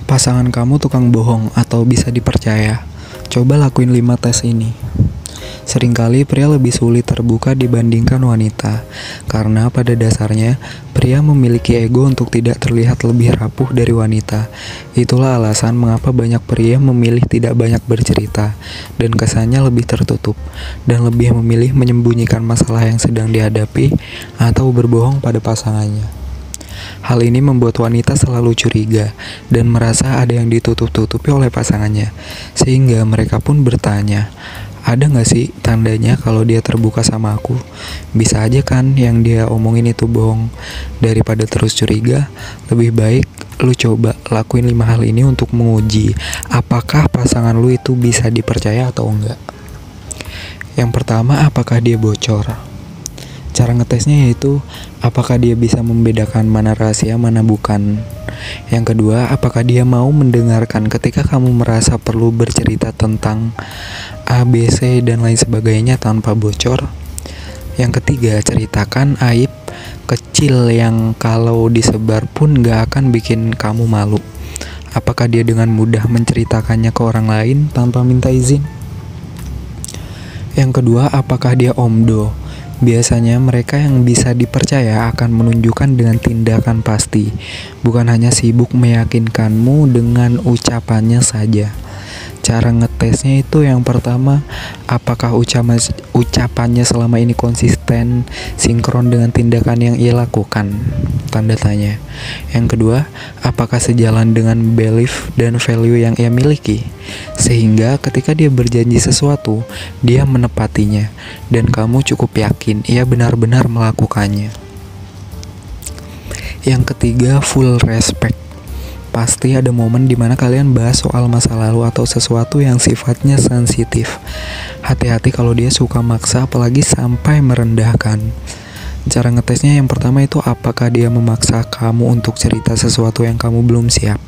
Pasangan kamu tukang bohong atau bisa dipercaya? Coba lakuin 5 tes ini. Seringkali pria lebih sulit terbuka dibandingkan wanita, karena pada dasarnya pria memiliki ego untuk tidak terlihat lebih rapuh dari wanita. Itulah alasan mengapa banyak pria memilih tidak banyak bercerita, dan kesannya lebih tertutup, dan lebih memilih menyembunyikan masalah yang sedang dihadapi atau berbohong pada pasangannya. Hal ini membuat wanita selalu curiga dan merasa ada yang ditutup-tutupi oleh pasangannya, sehingga mereka pun bertanya, ada gak sih tandanya kalau dia terbuka sama aku? Bisa aja kan yang dia omongin itu bohong. Daripada terus curiga, lebih baik lu coba lakuin 5 hal ini untuk menguji apakah pasangan lu itu bisa dipercaya atau enggak. Yang pertama, apakah dia bocor? Cara ngetesnya yaitu apakah dia bisa membedakan mana rahasia, mana bukan. Yang kedua, apakah dia mau mendengarkan ketika kamu merasa perlu bercerita tentang A, B, C, dan lain sebagainya tanpa bocor. Yang ketiga, ceritakan aib kecil yang kalau disebar pun gak akan bikin kamu malu. Apakah dia dengan mudah menceritakannya ke orang lain tanpa minta izin? Yang kedua, apakah dia omdo? Biasanya mereka yang bisa dipercaya akan menunjukkan dengan tindakan pasti, bukan hanya sibuk meyakinkanmu dengan ucapannya saja. Cara ngetesnya itu yang pertama, apakah ucapannya selama ini konsisten, sinkron dengan tindakan yang ia lakukan? Tanda tanya. Yang kedua, apakah sejalan dengan belief dan value yang ia miliki? Sehingga ketika dia berjanji sesuatu, dia menepatinya, dan kamu cukup yakin ia benar-benar melakukannya. Yang ketiga, full respect. Pasti ada momen dimana kalian bahas soal masa lalu atau sesuatu yang sifatnya sensitif. Hati-hati kalau dia suka maksa, apalagi sampai merendahkan. Cara ngetesnya yang pertama itu apakah dia memaksa kamu untuk cerita sesuatu yang kamu belum siap.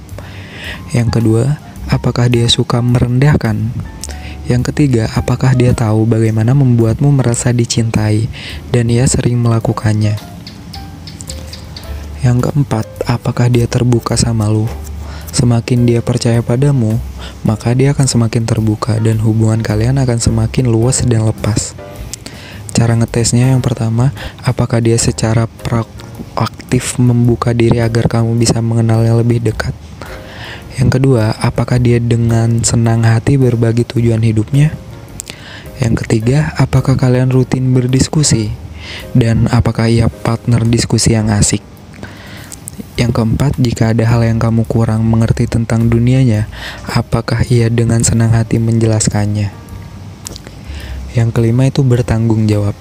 Yang kedua, apakah dia suka merendahkan. Yang ketiga, apakah dia tahu bagaimana membuatmu merasa dicintai dan ia sering melakukannya. Yang keempat, apakah dia terbuka sama lu? Semakin dia percaya padamu, maka dia akan semakin terbuka dan hubungan kalian akan semakin luas dan lepas. Cara ngetesnya yang pertama, apakah dia secara proaktif membuka diri agar kamu bisa mengenalnya lebih dekat? Yang kedua, apakah dia dengan senang hati berbagi tujuan hidupnya? Yang ketiga, apakah kalian rutin berdiskusi? Dan apakah ia partner diskusi yang asik? Yang keempat, jika ada hal yang kamu kurang mengerti tentang dunianya, apakah ia dengan senang hati menjelaskannya? Yang kelima itu bertanggung jawab.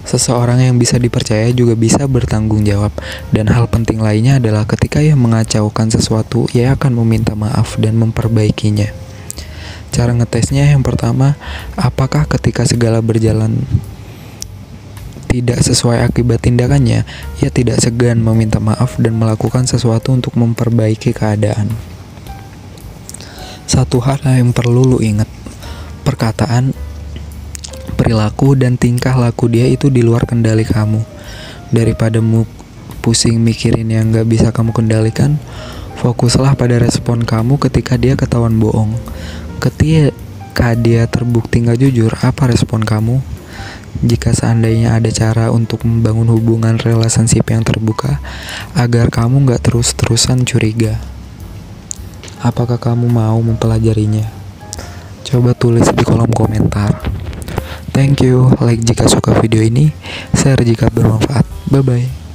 Seseorang yang bisa dipercaya juga bisa bertanggung jawab. Dan hal penting lainnya adalah ketika ia mengacaukan sesuatu, ia akan meminta maaf dan memperbaikinya. Cara ngetesnya yang pertama, apakah ketika segala berjalan tidak sesuai akibat tindakannya, ia tidak segan meminta maaf dan melakukan sesuatu untuk memperbaiki keadaan. Satu hal yang perlu lu ingat, perkataan, perilaku, dan tingkah laku dia itu di luar kendali kamu. Daripada pusing mikirin yang gak bisa kamu kendalikan, fokuslah pada respon kamu ketika dia ketahuan bohong. Ketika dia terbukti gak jujur, apa respon kamu? Jika seandainya ada cara untuk membangun hubungan relationship yang terbuka agar kamu gak terus-terusan curiga, apakah kamu mau mempelajarinya? Coba tulis di kolom komentar. Thank you, like jika suka video ini, share jika bermanfaat. Bye-bye.